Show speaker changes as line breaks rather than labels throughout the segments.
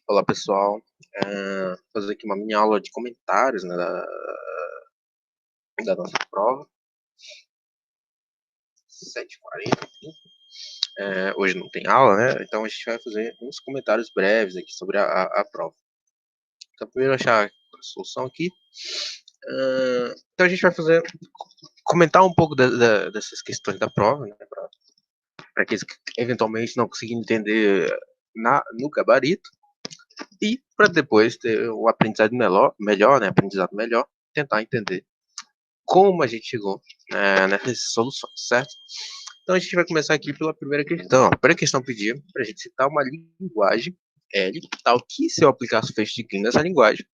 Olá pessoal, vou fazer aqui uma mini aula de comentários, né, da nossa prova, 7h40. Hoje não tem aula, né? Então a gente vai fazer uns comentários breves aqui sobre a prova. Então primeiro achar a solução aqui. Então a gente vai comentar um pouco dessas questões da prova, né, para aqueles que eventualmente não conseguirem entender no gabarito, e para depois ter o aprendizado melhor, né, aprendizado melhor, tentar entender como a gente chegou nessas soluções, certo? Então a gente vai começar aqui pela primeira questão. A primeira questão pedia para a gente citar uma linguagem L, tal que se eu aplicasse o feixe de Kleene nessa linguagem,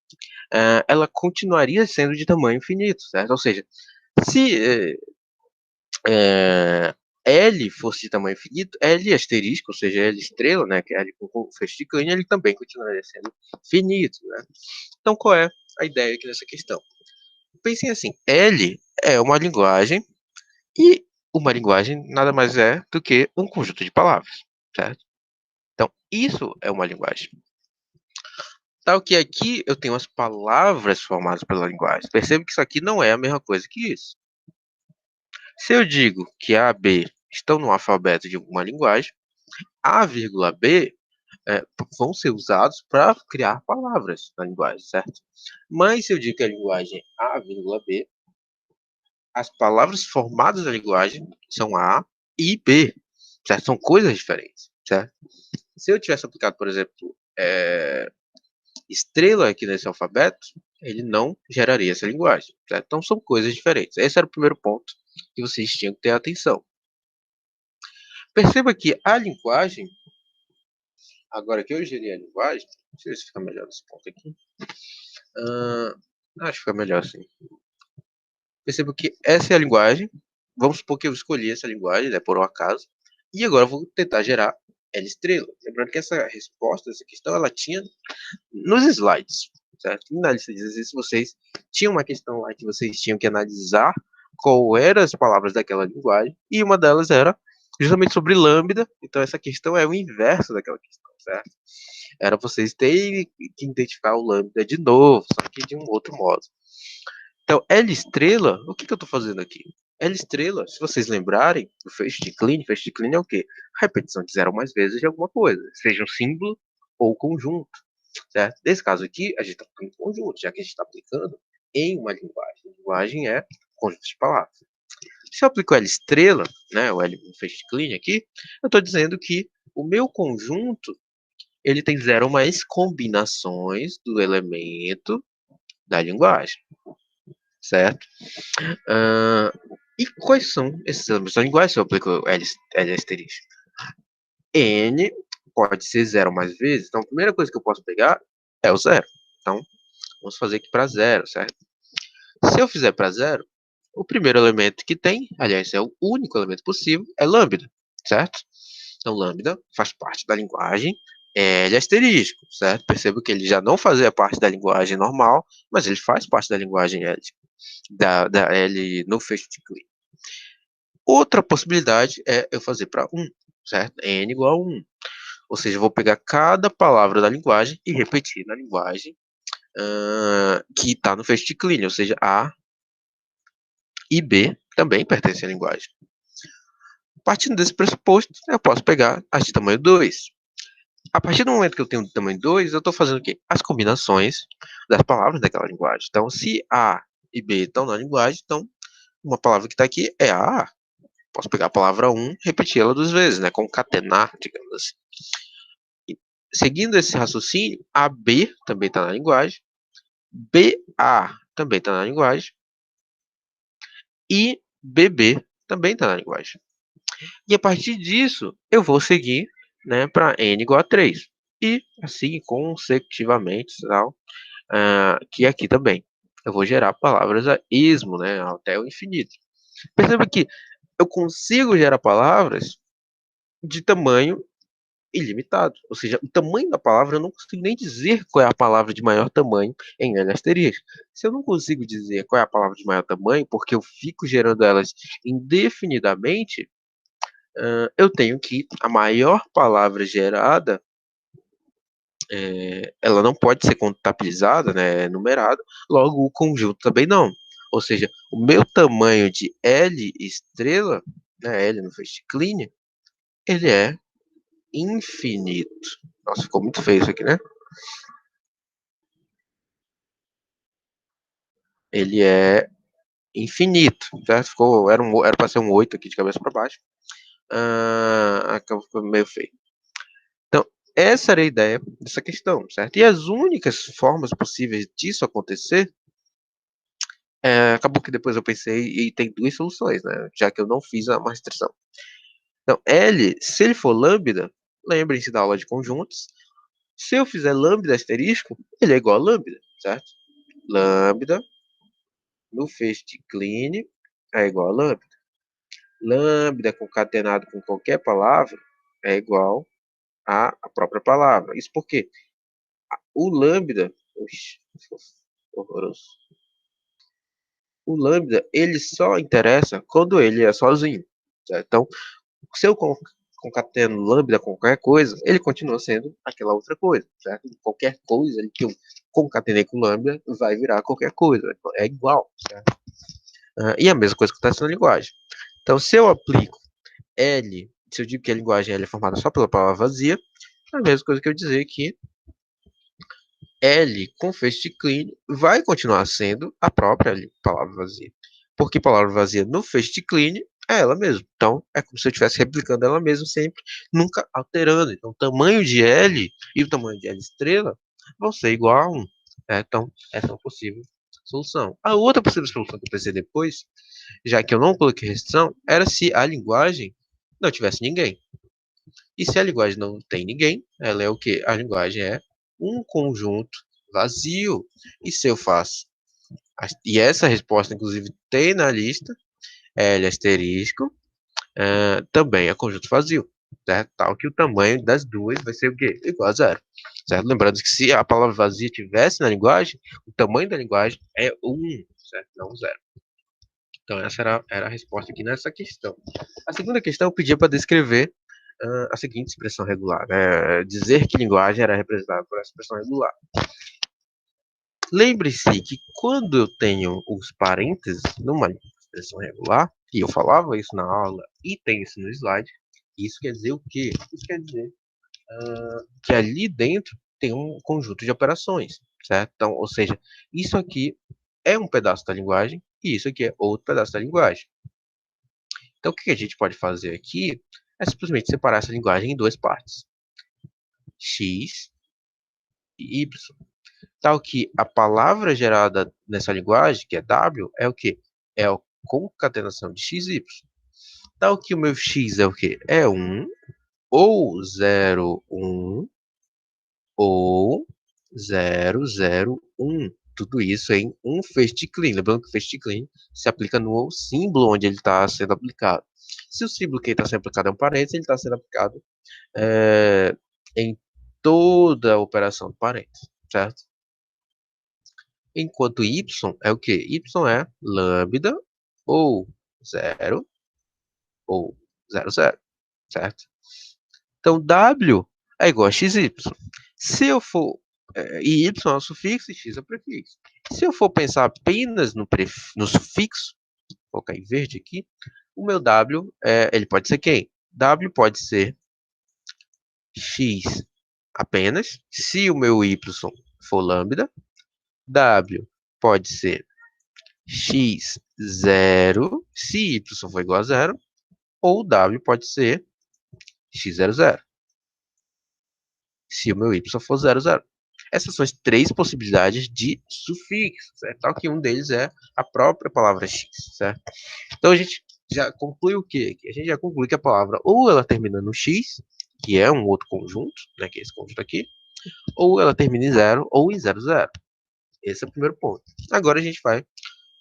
ela continuaria sendo de tamanho infinito, certo? Ou seja, se L fosse de tamanho infinito, L asterisco, ou seja, L estrela, né, que é L com feixe de Kleene, ele também continuaria sendo finito, né? Então qual é a ideia aqui nessa questão? Pensem assim, L é uma linguagem e uma linguagem nada mais é do que um conjunto de palavras, certo? Então, isso é uma linguagem. Tal que aqui eu tenho as palavras formadas pela linguagem. Perceba que isso aqui não é a mesma coisa que isso. Se eu digo que A e B estão no alfabeto de uma linguagem, A, vírgula B vão ser usados para criar palavras na linguagem, certo? Mas se eu digo que a linguagem é A, vírgula B, as palavras formadas na linguagem são A e B, certo? São coisas diferentes, certo? Se eu tivesse aplicado, por exemplo, estrela aqui nesse alfabeto, ele não geraria essa linguagem, certo? Então são coisas diferentes. Esse era o primeiro ponto que vocês tinham que ter atenção. Perceba que a linguagem, agora que eu gerei a linguagem, deixa eu ver se fica melhor nesse ponto aqui. Acho que fica melhor assim. Perceba que essa é a linguagem. Vamos supor que eu escolhi essa linguagem, né, por um acaso. E agora eu vou tentar gerar L estrela. Lembrando que essa resposta, essa questão, ela tinha nos slides, certo? E na lista de exercícios, vocês tinham uma questão lá que vocês tinham que analisar qual eram as palavras daquela linguagem, e uma delas era justamente sobre lambda. Então essa questão é o inverso daquela questão, certo? Era vocês terem que identificar o lambda de novo, só que de um outro modo. Então, L estrela, o que eu estou fazendo aqui? L estrela, se vocês lembrarem, o feixe de Kleene é o quê? A repetição de zero mais vezes de alguma coisa, seja um símbolo ou conjunto, certo? Nesse caso aqui, a gente está aplicando conjunto, já que a gente está aplicando em uma linguagem. A linguagem é conjunto de palavras. Se eu aplico L estrela, né, o L no feixe de Kleene aqui, eu estou dizendo que o meu conjunto ele tem zero mais combinações do elemento da linguagem, certo? E quais são esses elementos da linguagem se eu aplico L asterisco? N pode ser zero mais vezes, então a primeira coisa que eu posso pegar é o zero. Então, vamos fazer aqui para zero, certo? Se eu fizer para zero, o primeiro elemento que tem, aliás, é o único elemento possível, é lambda, certo? Então, lambda faz parte da linguagem L asterisco, certo? Percebo que ele já não fazia parte da linguagem normal, mas ele faz parte da linguagem L, da L no feixe de Kleene. Outra possibilidade é eu fazer para 1, certo? N igual a 1. Ou seja, eu vou pegar cada palavra da linguagem e repetir na linguagem que está no feixe de Kleene, ou seja, A e B também pertencem à linguagem. Partindo desse pressuposto, eu posso pegar as de tamanho 2. A partir do momento que eu tenho de tamanho 2, eu estou fazendo o quê? As combinações das palavras daquela linguagem. Então, se A e B estão na linguagem, então uma palavra que está aqui é a A. Posso pegar a palavra 1 e repetir ela 2 vezes, né? Concatenar, digamos assim. E, seguindo esse raciocínio, AB também está na linguagem, BA também está na linguagem e BB também está na linguagem. E a partir disso, eu vou seguir, né, para N igual a 3. E assim consecutivamente, tal, que aqui também. Eu vou gerar palavras a esmo, né, até o infinito. Perceba que eu consigo gerar palavras de tamanho ilimitado. Ou seja, o tamanho da palavra eu não consigo nem dizer qual é a palavra de maior tamanho em L asterisco. Se eu não consigo dizer qual é a palavra de maior tamanho, porque eu fico gerando elas indefinidamente, eu tenho que a maior palavra gerada ela não pode ser contabilizada, né, numerada, logo o conjunto também não. Ou seja, o meu tamanho de L estrela, né, L no Festclean, ele é infinito. Nossa, ficou muito feio isso aqui, né? Ele é infinito, certo? Era para ser um 8 aqui de cabeça para baixo. Acabou ficando meio feio. Então, essa era a ideia dessa questão, certo? E as únicas formas possíveis disso acontecer, acabou que depois eu pensei e tem duas soluções, né? Já que eu não fiz uma restrição. Então, L, se ele for lambda, lembrem-se da aula de conjuntos. Se eu fizer lambda asterisco, ele é igual a lambda, certo? Lambda no Festclean é igual a lambda. Lambda concatenado com qualquer palavra é igual à própria palavra. Isso porque o lambda, oxi, horroroso. O lambda, ele só interessa quando ele é sozinho, certo? Então, se eu concateno lambda com qualquer coisa, ele continua sendo aquela outra coisa, certo? Qualquer coisa que eu concatenei com lambda vai virar qualquer coisa, é igual, certo? E a mesma coisa acontece na linguagem. Então, se eu aplico L, se eu digo que a linguagem L é formada só pela palavra vazia, é a mesma coisa que eu dizer que L com Festclean vai continuar sendo a própria palavra vazia. Porque palavra vazia no Festclean é ela mesma. Então, é como se eu estivesse replicando ela mesma sempre, nunca alterando. Então, o tamanho de L e o tamanho de L estrela vão ser igual a 1. Então, essa é uma possível solução. A outra possível solução que eu pensei depois, já que eu não coloquei restrição, era se a linguagem não tivesse ninguém. E se a linguagem não tem ninguém, ela é o quê? A linguagem é um conjunto vazio. E se eu faço? E essa resposta, inclusive, tem na lista, L asterisco, também é conjunto vazio. Certo? Tal que o tamanho das duas vai ser o quê? Igual a zero. Certo? Lembrando que se a palavra vazia tivesse na linguagem, o tamanho da linguagem é 1, certo? Não 0. Então, essa era a resposta aqui nessa questão. A segunda questão eu pedia para descrever a seguinte expressão regular, né? Dizer que linguagem era representada por essa expressão regular. Lembre-se que quando eu tenho os parênteses numa expressão regular, e eu falava isso na aula e tem isso no slide, isso quer dizer o quê? Isso quer dizer que ali dentro tem um conjunto de operações, certo? Então, ou seja, isso aqui é um pedaço da linguagem e isso aqui é outro pedaço da linguagem. Então, o que a gente pode fazer aqui é simplesmente separar essa linguagem em duas partes, x e y. Tal que a palavra gerada nessa linguagem, que é W, é o quê? É a concatenação de x e y. Tal que o meu x é o quê? É 1, ou 0, 1, ou 0, 0, 1. Tudo isso em um Festclean. Lembrando que o Festclean se aplica no símbolo onde ele está sendo aplicado. Se o símbolo que está sendo aplicado é um parênteses, ele está sendo aplicado em toda a operação do parênteses, certo? Enquanto y é o quê? Y é lambda ou 0 ou 0, 0, certo? Então, W é igual a XY. Se eu for... e Y é o sufixo e X é o prefixo. Se eu for pensar apenas no sufixo, vou colocar em verde aqui, o meu W, ele pode ser quem? W pode ser X apenas, se o meu Y for lambda. W pode ser x zero, se y for igual a zero, ou w pode ser x zero zero, se o meu y for zero zero. Essas são as três possibilidades de sufixo, certo? Tal que um deles é a própria palavra x, certo? Então a gente já conclui o quê? A gente já conclui que a palavra ou ela termina no x, que é um outro conjunto, né, que é esse conjunto aqui, ou ela termina em zero ou em zero zero. Esse é o primeiro ponto. Agora a gente vai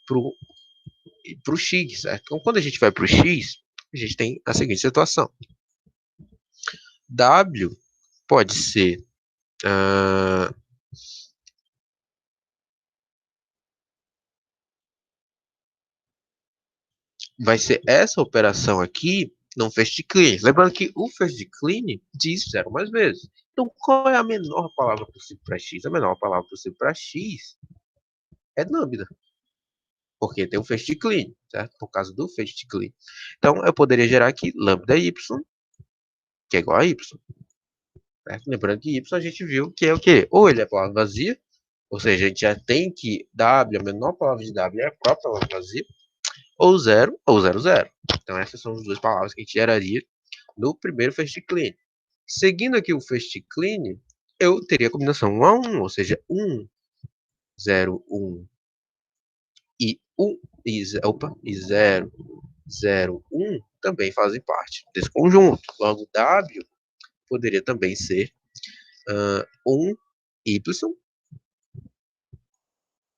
para o x, certo? Então, quando a gente vai para o x, a gente tem a seguinte situação. W pode ser vai ser essa operação aqui não first clean. Lembrando que o first clean diz 0 mais vezes. Então, qual é a menor palavra possível para x? A menor palavra possível para x é lambda, porque tem o first clean, certo? Por causa do first clean. Então, eu poderia gerar aqui lambda y, que é igual a y. Certo? Lembrando que y a gente viu que é o quê? Ou ele é palavra vazia, ou seja, a gente já tem que w, a menor palavra de w é a própria palavra vazia, ou 0, ou 0, 0. Então, essas são as duas palavras que a gente geraria no primeiro first clean. Seguindo aqui o first clean, eu teria a combinação 1 a 1, ou seja, 1, 0, 1 e 1 e 0, 0, 1 também fazem parte desse conjunto. Logo, W poderia também ser 1y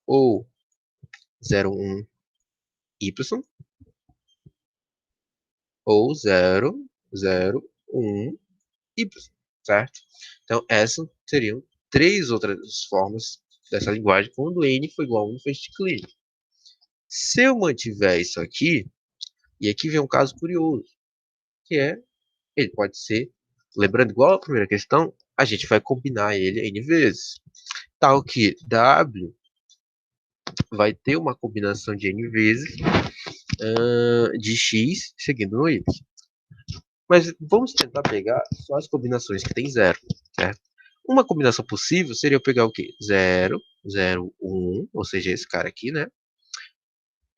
ou 0, 1y ou 0, 0, 1y, certo? Então, essas seriam três outras formas dessa linguagem quando n for igual a 1 no first clean. Se eu mantiver isso aqui, e aqui vem um caso curioso, que é, ele pode ser, lembrando igual a primeira questão, a gente vai combinar ele n vezes. Tal que W vai ter uma combinação de n vezes de x seguindo no y. Mas vamos tentar pegar só as combinações que tem 0, certo? Uma combinação possível seria eu pegar o quê? 0, 0, 1, ou seja, esse cara aqui, né?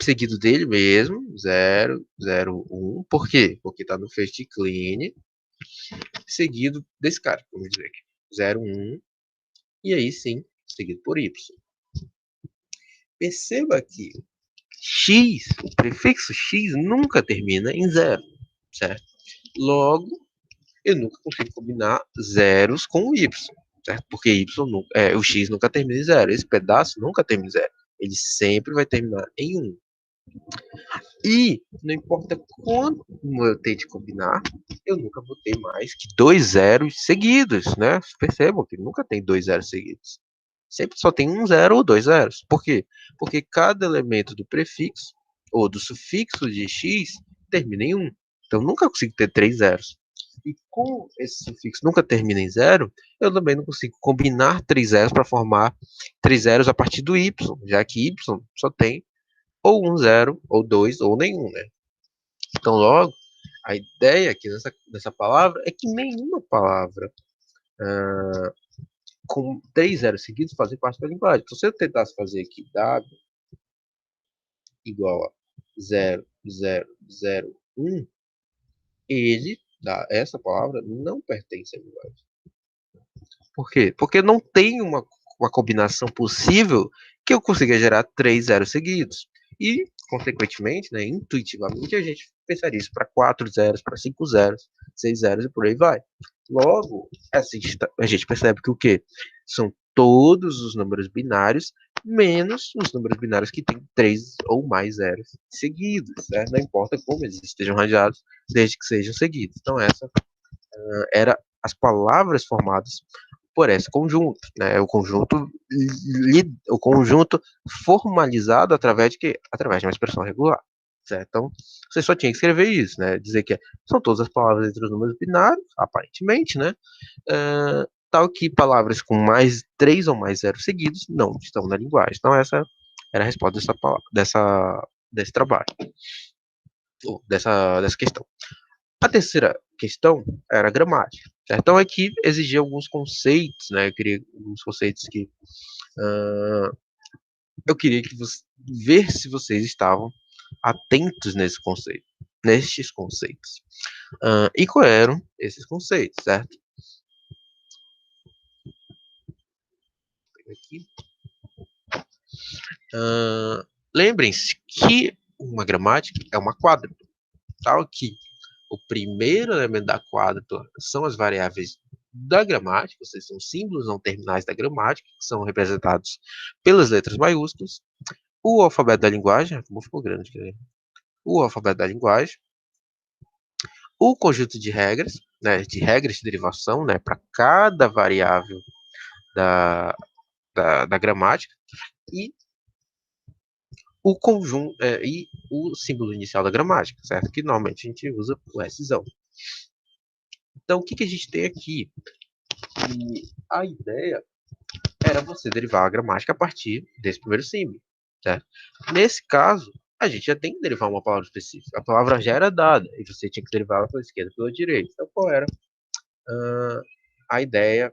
Seguido dele mesmo, 0, 0, 1. Por quê? Porque está no first clean. Seguido desse cara, vamos dizer aqui. 0, 1. E aí sim, seguido por y. Perceba que x, o prefixo x, nunca termina em 0, certo? Logo, eu nunca consigo combinar zeros com o y, certo? Porque o x nunca termina em 0. Esse pedaço nunca termina em 0. Ele sempre vai terminar em 1. E não importa quanto eu tente combinar, eu nunca vou ter mais que 2 zeros seguidos, né? Percebam que nunca tem 2 zeros seguidos. Sempre só tem um 0 ou 2 zeros. Por quê? Porque cada elemento do prefixo ou do sufixo de x termina em 1. Então, eu nunca consigo ter 3 zeros. E com esse sufixo nunca termina em 0, eu também não consigo combinar 3 zeros para formar 3 zeros a partir do y, já que y só tem ou um 0, ou 2, ou nenhum, né? Então, logo, a ideia aqui nessa palavra é que nenhuma palavra com 3 zeros seguidos fazem parte da linguagem. Então, se eu tentasse fazer aqui W igual a 0, 0, 0, 1, essa palavra não pertence à linguagem. Por quê? Porque não tem uma combinação possível que eu consiga gerar 3 zeros seguidos. E, consequentemente, né, intuitivamente, a gente pensaria isso para 4 zeros, para 5 zeros, 6 zeros e por aí vai. Logo, a gente percebe que o quê? São todos os números binários, menos os números binários que têm 3 ou mais zeros seguidos. Né? Não importa como eles estejam rangeados, desde que sejam seguidos. Então, essa era as palavras formadas por esse conjunto, né? O conjunto formalizado através de uma expressão regular, certo? Então, você só tinha que escrever isso, né? Dizer que são todas as palavras entre os números binários, aparentemente, né? Tal que palavras com mais 3 ou mais zeros seguidos não estão na linguagem. Então, essa era a resposta desse trabalho, ou dessa questão. A terceira questão era a gramática. Certo? Então, aqui exigia alguns conceitos, né? Eu queria alguns conceitos que eu queria que ver se vocês estavam atentos nestes conceitos. E quais eram esses conceitos, certo? Aqui. Lembrem-se que uma gramática é uma quádrupla, tal que o primeiro elemento da quádrupla são as variáveis da gramática, ou seja, são símbolos não terminais da gramática, que são representados pelas letras maiúsculas. O alfabeto da linguagem, como ficou grande, o alfabeto da linguagem, o conjunto de regras, né, de derivação, né, para cada variável da gramática, e o conjunto e o símbolo inicial da gramática, certo? Que normalmente a gente usa o Szão. Então, o que, que a gente tem aqui? E a ideia era você derivar a gramática a partir desse primeiro símbolo, certo? Nesse caso, a gente já tem que derivar uma palavra específica. A palavra já era dada e você tinha que derivá-la pela esquerda e pela direita. Então, qual era a ideia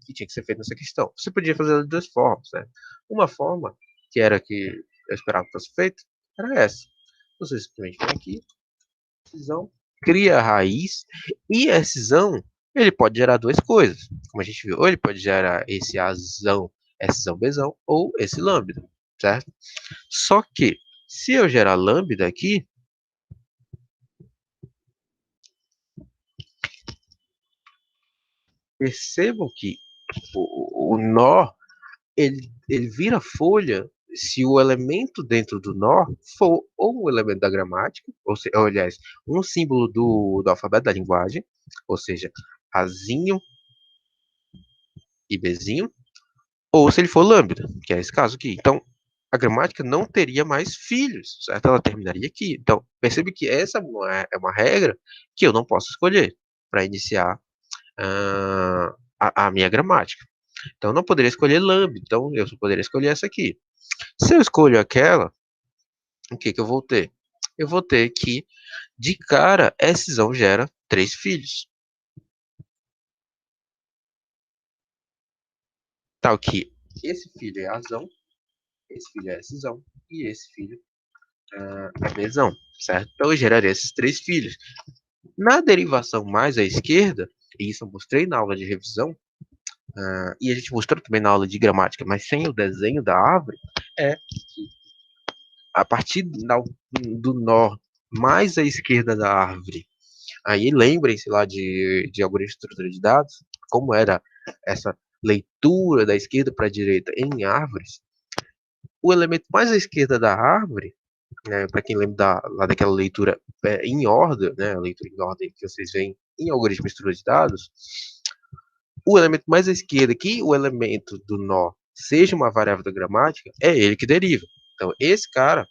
que tinha que ser feita nessa questão? Você podia fazer de duas formas, né? Uma forma, que era que eu esperava que fosse feito, era essa. Você simplesmente vem aqui, cisão, cria a raiz, e a cisão, ele pode gerar duas coisas, como a gente viu. Ou ele pode gerar esse azão, Szão, Bzão, ou esse lambda, certo? Só que, se eu gerar lambda aqui, percebam que o nó, ele vira folha se o elemento dentro do nó for ou um elemento da gramática, ou aliás, um símbolo do alfabeto da linguagem, ou seja, Azinho e Bzinho, ou se ele for lambda, que é esse caso aqui. Então, a gramática não teria mais filhos, certo? Ela terminaria aqui. Então, percebe que essa é uma regra que eu não posso escolher para iniciar a minha gramática. Então, eu não poderia escolher lambda, então eu só poderia escolher essa aqui. Se eu escolho aquela, o que que eu vou ter? Eu vou ter que, de cara, Szão gera 3 filhos. Tal que esse filho é Azão, esse filho é Szão e esse filho é Bzão, certo? Então eu geraria esses 3 filhos. Na derivação mais à esquerda, e isso eu mostrei na aula de revisão, e a gente mostrou também na aula de gramática, mas sem o desenho da árvore, é a partir do nó mais à esquerda da árvore. Aí lembrem-se lá de algoritmo de estrutura de dados, como era essa leitura da esquerda para a direita em árvores. O elemento mais à esquerda da árvore, né, para quem lembra lá daquela leitura em ordem, né, a leitura em ordem que vocês veem em algoritmo de estrutura de dados, o elemento mais à esquerda, que o elemento do nó seja uma variável da gramática, é ele que deriva. Então, esse cara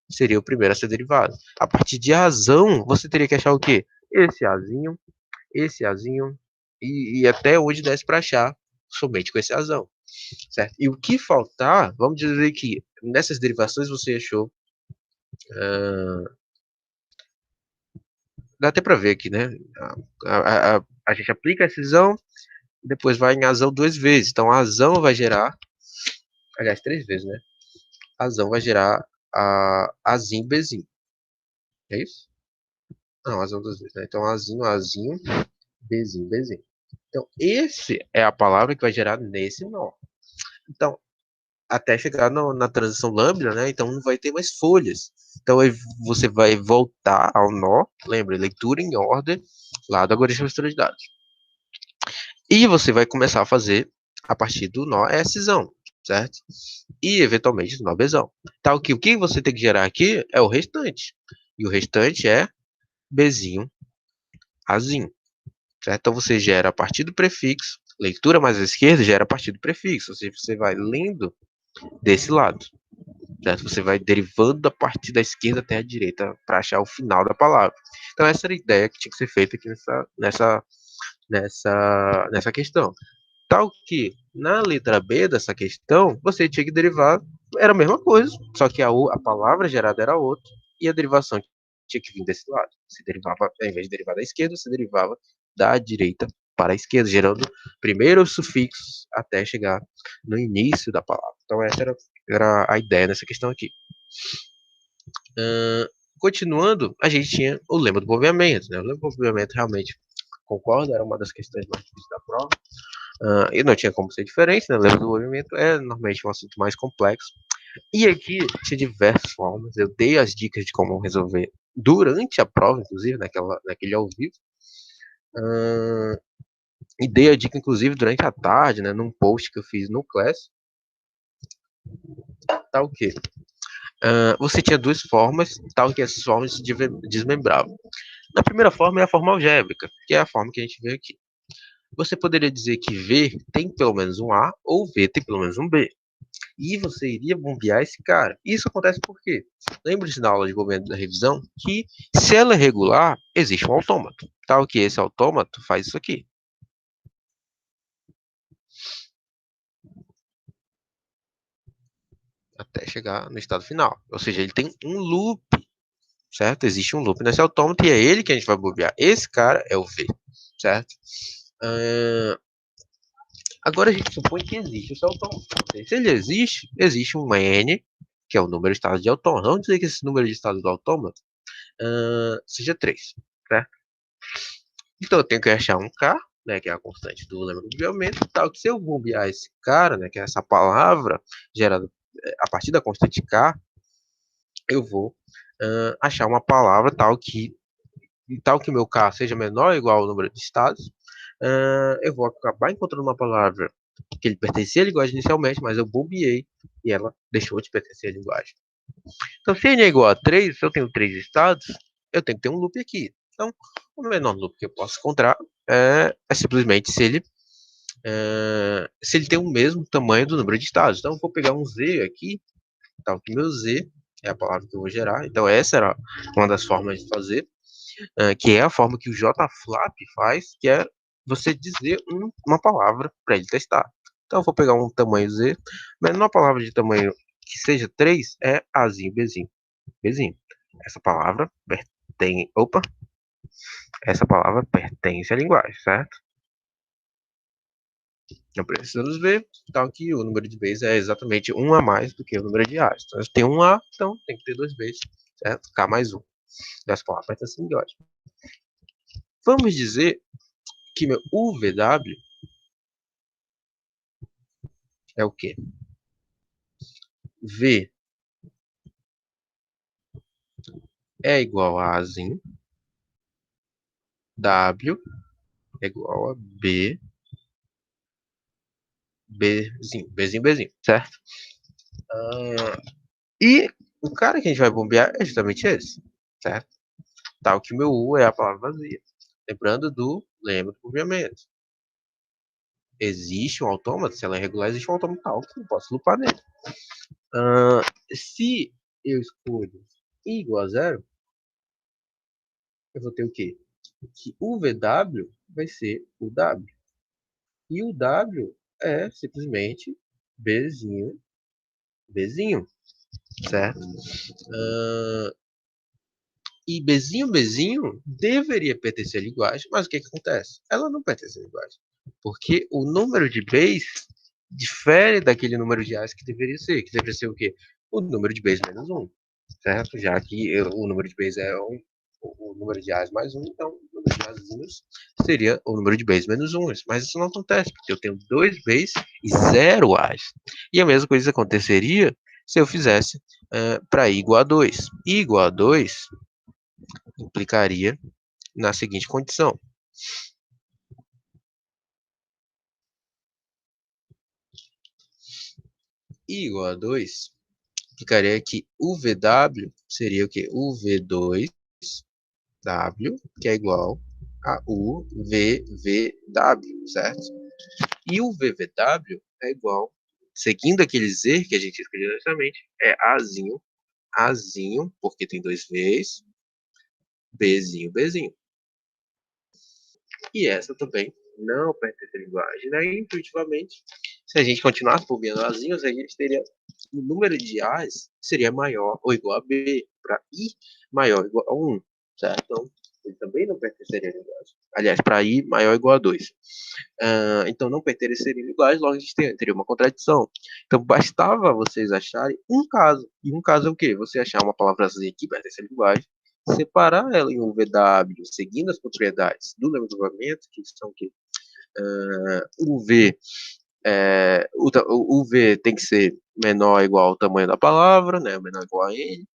seria o primeiro a ser derivado. A partir de Azão, você teria que achar o quê? Esse Azinho, e até onde desse para achar somente com esse Azão, certo? E o que faltar, vamos dizer que nessas derivações você achou, dá até para ver aqui, né? A gente aplica a cisão, depois vai em Azão 2 vezes. Então, a Azão vai gerar, aliás, 3 vezes, né? Azão vai gerar a Azinho, Bzinho. É isso? Não, Azão 2 vezes, né? Então, Azinho, Bzinho, Bzinho. Então, esse é a palavra que vai gerar nesse nó. Então, até chegar na transição lambda, né? Então não vai ter mais folhas. Então você vai voltar ao nó, lembra, leitura em ordem, lá do algoritmo de mistura de dados. E você vai começar a fazer a partir do nó Szão, certo? E eventualmente do nó Bzão. Tal que o que você tem que gerar aqui é o restante. E o restante é Bzinho, Azinho. Certo? Então você gera a partir do prefixo, leitura mais à esquerda gera a partir do prefixo. Ou seja, você vai lendo desse lado. Certo? Você vai derivando da partir da esquerda até a direita para achar o final da palavra. Então essa era a ideia que tinha que ser feita aqui nessa questão. Tal que na letra B dessa questão, você tinha que derivar, era a mesma coisa, só que a palavra gerada era outra e a derivação tinha que vir desse lado. Você derivava, ao invés de derivar da esquerda, você derivava da direita para a esquerda, gerando primeiro os sufixos até chegar no início da palavra. Então essa era a ideia nessa questão aqui. Continuando, a gente tinha o lema do povoamento. Né? O lema do povoamento realmente, concordo, era uma das questões mais difíceis da prova. E não tinha como ser diferente, né? O lema do movimento é normalmente um assunto mais complexo. E aqui tinha diversas formas. Eu dei as dicas de como resolver durante a prova, inclusive, naquele ao vivo. E dei a dica, inclusive, durante a tarde, né? Num post que eu fiz no Class. Tá o quê? Você tinha duas formas, tal que essas formas se desmembravam. Na primeira forma é a forma algébrica, que é a forma que a gente vê aqui. Você poderia dizer que V tem pelo menos um A ou V tem pelo menos um B. e você iria bombear esse cara. Isso acontece por quê? Lembre-se na aula de bombeamento da revisão que, se ela é regular, existe um autômato. Tal que esse autômato faz isso aqui. Até chegar no estado final. Ou seja, ele tem um loop, certo? Existe um loop nesse autômato e é ele que a gente vai bobear. Esse cara é o V, certo? Agora a gente supõe que existe esse autômato. Se ele existe, existe um N, que é o número de estados de autômato. Vamos dizer que esse número de estados do autômato seja 3, certo? Então eu tenho que achar um K, né, que é a constante do lema do bombeamento, tal que se eu bombear esse cara, né, que é essa palavra gerada a partir da constante K, eu vou achar uma palavra tal que meu K seja menor ou igual ao número de estados. Eu vou acabar encontrando uma palavra que ele pertencia à linguagem inicialmente, mas eu bombeei e ela deixou de pertencer à linguagem. Então, se n é igual a 3, se eu tenho 3 estados, eu tenho que ter um loop aqui. Então, o menor loop que eu posso encontrar é simplesmente se ele tem o mesmo tamanho do número de estados. Então, eu vou pegar um Z aqui, tal que meu Z é a palavra que eu vou gerar. Então, essa era uma das formas de fazer, que é a forma que o JFlap faz, que é você dizer uma palavra para ele testar. Então, eu vou pegar um tamanho Z, menor palavra de tamanho que seja 3 é Azinho, Bzinho, Bzinho. Essa palavra essa palavra pertence à linguagem, certo? Não precisamos ver, tal que o número de Bs é exatamente um a mais do que o número de A's. Então, tem um A, então tem que ter 2 Bs, certo? K mais 1. Essa palavra pertence à linguagem. Vamos dizer que meu UVW é o quê? V é igual a Azinho, W é igual a B, Bzinho, Bzinho, Bzinho, certo? E o cara que a gente vai bombear é justamente esse, certo? Tal que o meu U é a palavra vazia. Lembrando do lema do bombeamento. Existe um autômato, se ela é regular, existe um autômato tal que eu posso lupar nele. Se eu escolho I igual a zero, eu vou ter o quê? Que o VW vai ser o W. E o W é simplesmente Bzinho, Bzinho, certo? E Bzinho, Bzinho deveria pertencer à linguagem, mas o que acontece? Ela não pertence à linguagem. Porque o número de Bs difere daquele número de A's que deveria ser o quê? O número de Bs menos 1, certo? Já que o número de Bs é o número de A's mais 1, então o número de A's seria o número de Bs menos 1. Mas isso não acontece, porque eu tenho 2 Bs e 0 A's. E a mesma coisa aconteceria se eu fizesse para I igual a 2. I igual a 2 implicaria na seguinte condição. I igual a 2 implicaria que o VW seria o quê? O V2W, que é igual a o VVW, certo? E o VVW é igual, seguindo aquele Z que a gente escolheu inicialmente, é Azinho, Azinho, porque tem 2 V's, Bzinho, Bzinho. E essa também não pertence à linguagem, né? E, intuitivamente, se a gente continuasse bombeando azinhos, a gente teria o número de A's seria maior ou igual a B, para I maior ou igual a 1, certo? Então, ele também não pertenceria à linguagem. Aliás, para I maior ou igual a 2. Então, não pertenceria à linguagem, logo a gente teria uma contradição. Então, bastava vocês acharem um caso. E um caso é o quê? Você achar uma palavra Z que pertence à linguagem, separar ela em um VW, seguindo as propriedades do lema do desenvolvimento, que são que o V o V tem que ser menor ou igual ao tamanho da palavra, né, menor ou igual a N,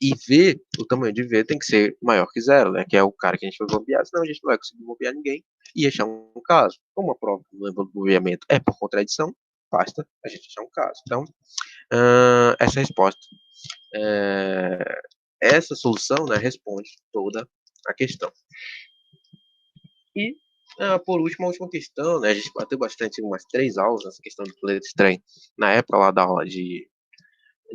e V, o tamanho de V tem que ser maior que zero, né, que é o cara que a gente vai bombear, senão a gente não vai conseguir bombear ninguém e achar um caso. Como a prova do lema do bombeamento é por contradição, basta a gente achar um caso. Então, essa resposta essa solução, né, responde toda a questão. E Por último, a última questão, né? A gente bateu bastante umas 3 aulas nessa questão do planeta estranho, na época lá da aula de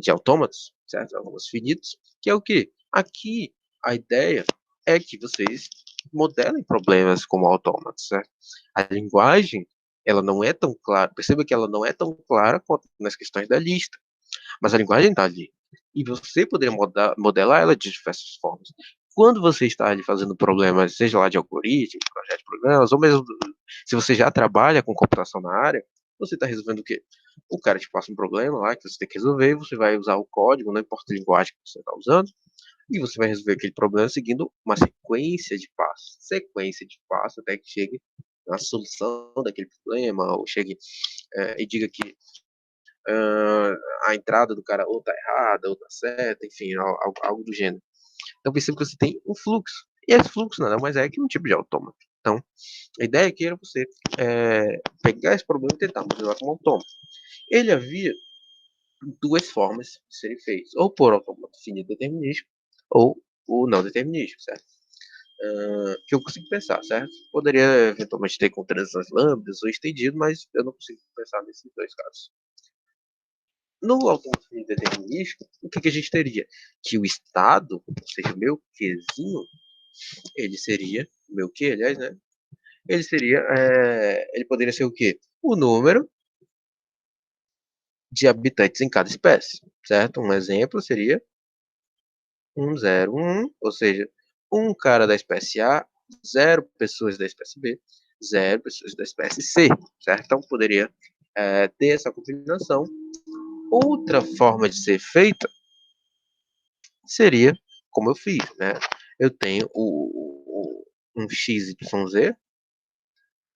autômatos, certo? Autômatos finitos, que é o quê? Aqui, a ideia é que vocês modelem problemas como autômatos, certo? A linguagem, ela não é tão clara, perceba que ela não é tão clara quanto nas questões da lista, mas a linguagem está ali. E você poderia modelar ela de diversas formas. Quando você está ali fazendo problemas, seja lá de algoritmos, projetos de programas, ou mesmo se você já trabalha com computação na área, você está resolvendo o quê? O cara te passa um problema lá que você tem que resolver, você vai usar o código, não importa a linguagem que você está usando, e você vai resolver aquele problema seguindo uma sequência de passos até que chegue na solução daquele problema, ou chegue e diga que a entrada do cara ou tá errada, ou tá certa, enfim, algo do gênero. Então perceba que você tem um fluxo. E esse fluxo nada mais é que um tipo de autômato. Então, a ideia aqui era você pegar esse problema e tentar modelar como autômato. Ele havia duas formas de serem feitos, ou por autômato finito determinístico, ou o não determinístico, certo? Que eu consigo pensar, certo? Poderia eventualmente ter com transições lambdas ou estendido, mas eu não consigo pensar nesses dois casos. No autômato finito determinístico, o que a gente teria? Que o estado, ou seja, o meu Qzinho, ele seria, o meu Q, aliás, né? Ele seria, ele poderia ser o quê? O número de habitantes em cada espécie, certo? Um exemplo seria 101, ou seja, um cara da espécie A, 0 pessoas da espécie B, 0 pessoas da espécie C, certo? Então poderia ter essa combinação. Outra forma de ser feita seria como eu fiz, né? Eu tenho um XYZ,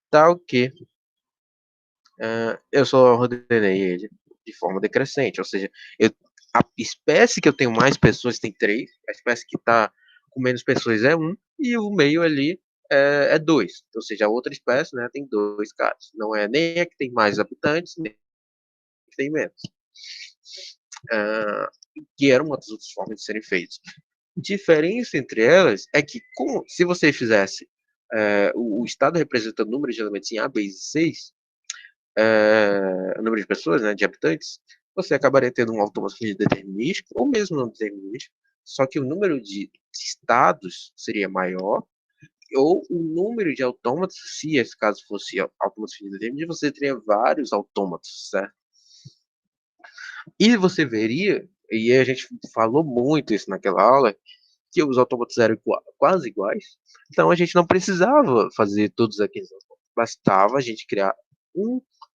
tal que eu só ordenei ele de forma decrescente, ou seja, a espécie que eu tenho mais pessoas tem 3, a espécie que está com menos pessoas é 1, e o meio ali é 2, ou seja, a outra espécie, né, tem 2 caras, não é nem a que tem mais habitantes, nem a que tem menos. Uh, que era uma das outras formas de serem feitos. A diferença entre elas é que, se você fizesse o estado representando o número de elementos em A, B e 6, o número de pessoas, né, de habitantes, você acabaria tendo um autômato determinístico, ou mesmo não determinístico, só que o número de estados seria maior, ou o número de autômatos, se esse caso fosse autômatos determinísticos, você teria vários autômatos, certo? E você veria, e a gente falou muito isso naquela aula, que os autômatos eram quase iguais, então a gente não precisava fazer todos aqueles autômatos, bastava a gente criar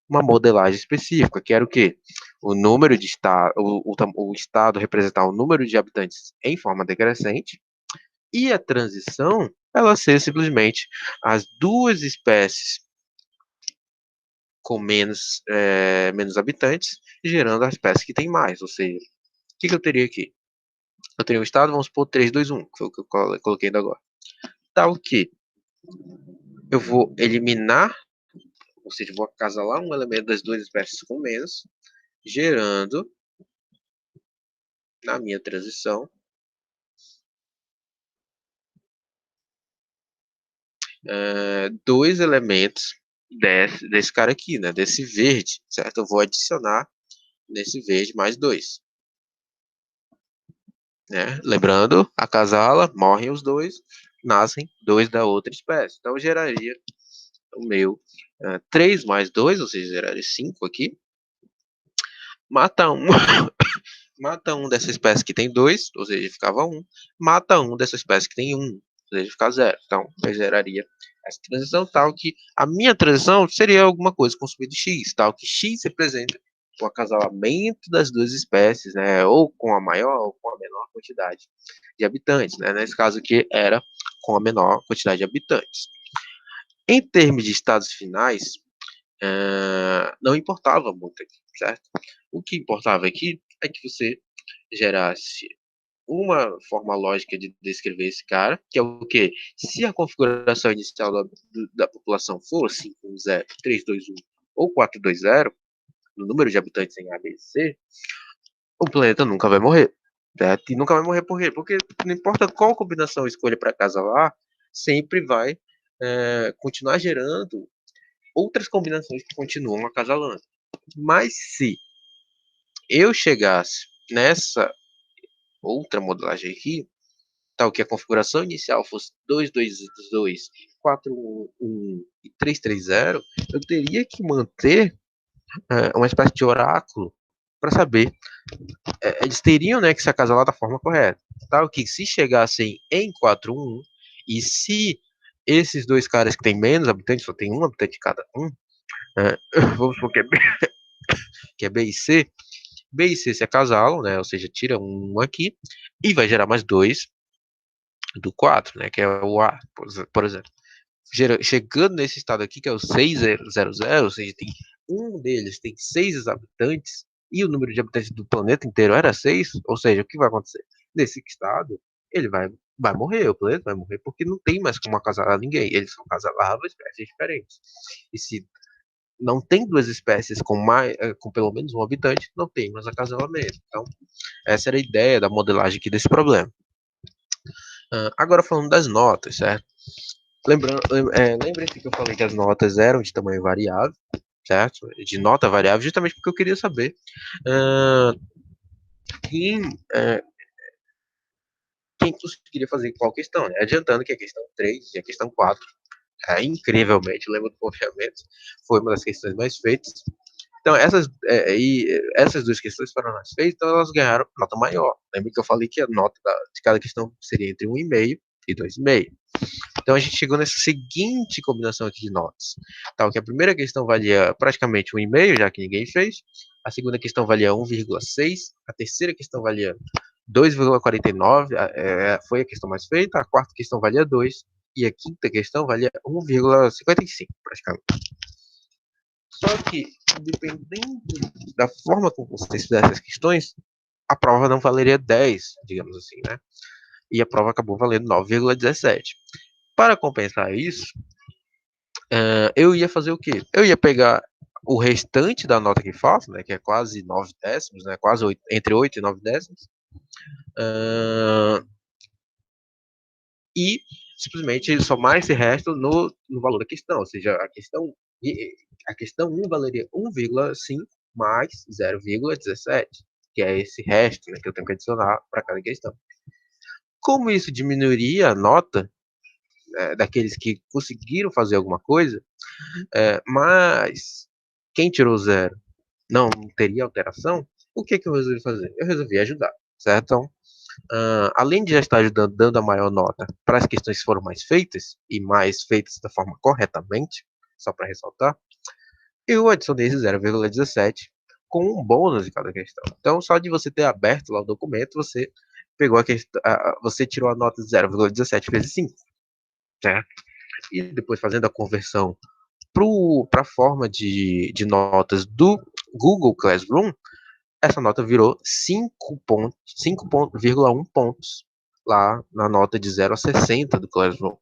uma modelagem específica, que era o quê? O número de estado, o estado representar o número de habitantes em forma decrescente, e a transição, ela ser simplesmente as duas espécies com menos habitantes, gerando a espécie que tem mais, ou seja, o que eu teria aqui? Eu teria um estado, vamos supor 3, 2, 1, que foi o que eu coloquei ainda agora. Tal que eu vou eliminar, ou seja, vou acasalar um elemento das duas espécies com menos, gerando, na minha transição, dois elementos desse cara aqui, né? Desse verde, certo? Eu vou adicionar nesse verde mais 2. Né? Lembrando, acasala, morrem os dois, nascem 2 da outra espécie. Então geraria o meu 3 mais 2, ou seja, geraria 5 aqui. Mata um, mata um dessa espécie que tem 2, ou seja, ficava 1. Mata um dessa espécie que tem 1, ou seja, fica 0. Então, eu geraria essa transição tal que a minha transição seria alguma coisa consumida x, tal que x representa o acasalamento das duas espécies, né, ou com a maior ou com a menor quantidade de habitantes, né, nesse caso aqui era com a menor quantidade de habitantes. Em termos de estados finais, não importava muito aqui, certo? O que importava aqui é que você gerasse uma forma lógica de descrever esse cara, que é o quê? Se a configuração inicial da população for 510, 321 ou 420, no número de habitantes em ABC, o planeta nunca vai morrer. Certo? E nunca vai morrer por quê? Porque não importa qual combinação eu escolha para acasalar, sempre vai continuar gerando outras combinações que continuam acasalando. Mas se eu chegasse nessa outra modelagem aqui, tal que a configuração inicial fosse 222, 411 e 330, eu teria que manter uma espécie de oráculo para saber. Eles teriam, né, que se acasalar da forma correta. Tal que se chegassem em 411 e se esses dois caras que têm menos habitantes, só tem um habitante cada um, vamos supor que é B e C, B e C se acasalam, né? Ou seja, tira um aqui e vai gerar mais dois do 4, né? Que é o A, por exemplo. Chegando nesse estado aqui, que é o 600, ou seja, tem um deles tem 6 habitantes e o número de habitantes do planeta inteiro era 6, ou seja, o que vai acontecer? Nesse estado, ele vai morrer, o planeta vai morrer porque não tem mais como acasalar ninguém. Eles são casaláveis, espécies diferentes. E se não tem duas espécies com pelo menos um habitante, não tem mais acasalamento. Então, essa era a ideia da modelagem aqui desse problema. Agora falando das notas, certo? Lembre-se que eu falei que as notas eram de tamanho variável, certo? De nota variável, justamente porque eu queria saber uh, quem, uh, quem conseguiria fazer qual questão, né? Adiantando que a questão 3 e a questão 4, incrivelmente, lembro do confiamento, foi uma das questões mais feitas. Então, essas duas questões foram mais feitas, então elas ganharam nota maior. Lembra que eu falei que a nota de cada questão seria entre 1,5 e 2,5. Então a gente chegou nessa seguinte combinação aqui de notas. Tal que a primeira questão valia praticamente 1,5, já que ninguém fez. A segunda questão valia 1,6. A terceira questão valia 2,49. Foi a questão mais feita. A quarta questão valia 2. E a quinta questão valia 1,55, praticamente. Só que, dependendo da forma como vocês fizessem as questões, a prova não valeria 10, digamos assim, né? E a prova acabou valendo 9,17. Para compensar isso, eu ia fazer o quê? Eu ia pegar o restante da nota que falta, né, que é quase 9 décimos, né, quase 8, entre 8 e 9 décimos, e simplesmente somar esse resto no valor da questão, ou seja, a questão 1 valeria 1,5 mais 0,17, que é esse resto, né, que eu tenho que adicionar para cada questão. Como isso diminuiria a nota daqueles que conseguiram fazer alguma coisa, mas quem tirou zero não teria alteração, o que eu resolvi fazer? Eu resolvi ajudar, certo? Então, além de já estar ajudando, dando a maior nota para as questões que foram mais feitas, e mais feitas da forma corretamente, só para ressaltar, eu adicionei esse 0,17 com um bônus em cada questão. Então, só de você ter aberto lá o documento, você pegou você tirou a nota de 0,17 vezes 5, certo? E depois fazendo a conversão para a forma de notas do Google Classroom, essa nota virou 5,1 pontos lá na nota de 0 a 60 do Classroom.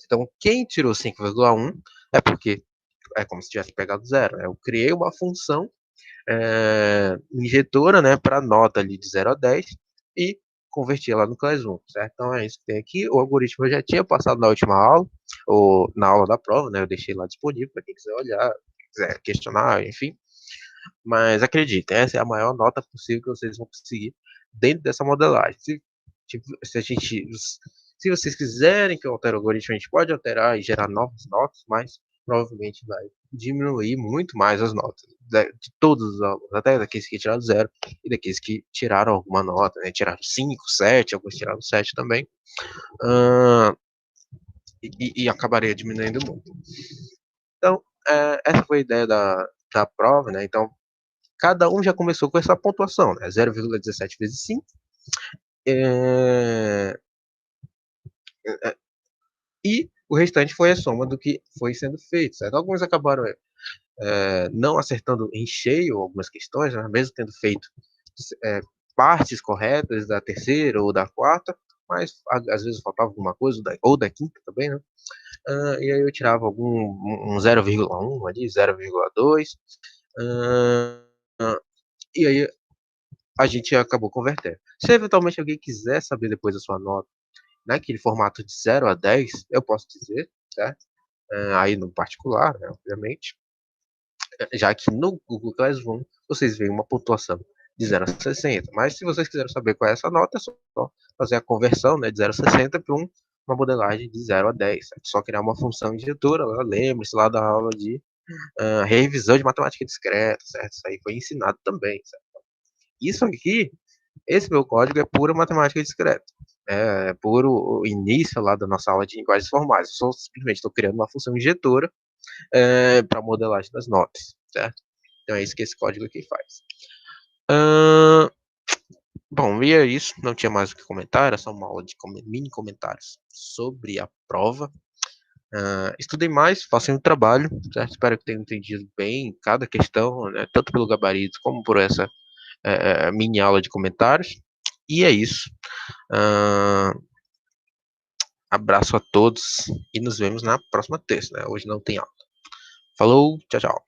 Então, quem tirou 5,1 é porque é como se tivesse pegado zero. Eu criei uma função injetora, né, para nota ali de 0 a 10 e converti ela no Classroom, certo? Então é isso que tem aqui. O algoritmo eu já tinha passado na última aula, ou na aula da prova, né? Eu deixei lá disponível para quem quiser olhar, quiser questionar, enfim. Mas acreditem, essa é a maior nota possível que vocês vão conseguir dentro dessa modelagem. Se vocês quiserem que eu altere o algoritmo, a gente pode alterar e gerar novas notas, mas provavelmente vai diminuir muito mais as notas de todos os alunos, até daqueles que tiraram zero e daqueles que tiraram alguma nota, né? Tiraram 5, 7, alguns tiraram 7 também. E acabaria diminuindo muito. Então, essa foi a ideia da prova, né? Então, cada um já começou com essa pontuação, né? 0,17 vezes 5. E o restante foi a soma do que foi sendo feito, certo? Alguns acabaram não acertando em cheio algumas questões, né? Mesmo tendo feito partes corretas da terceira ou da quarta, mas às vezes faltava alguma coisa, ou da quinta também, né? E aí eu tirava um 0,1 ali, 0,2, e aí a gente acabou convertendo. Se eventualmente alguém quiser saber depois a sua nota naquele formato de 0 a 10, eu posso dizer, certo? Aí no particular, né, obviamente, já que no Google Classroom vocês veem uma pontuação de 0 a 60, mas se vocês quiserem saber qual é essa nota, é só fazer a conversão, né, de 0 a 60 para uma modelagem de 0 a 10. É só criar uma função injetora, lembre-se lá da aula de revisão de matemática discreta, certo? Isso aí foi ensinado também, certo? Isso aqui, esse meu código é pura matemática discreta. É puro início lá da nossa aula de linguagens formais. Eu só simplesmente estou criando uma função injetora para modelagem das notas, certo? Então é isso que esse código aqui faz. Bom, e é isso. Não tinha mais o que comentar. Era só uma aula de mini comentários sobre a prova. Estudem mais, façam o trabalho, certo? Espero que tenham entendido bem cada questão, né? Tanto pelo gabarito como por essa mini aula de comentários. E é isso. Abraço a todos e nos vemos na próxima terça, né? Hoje não tem aula. Falou, tchau, tchau.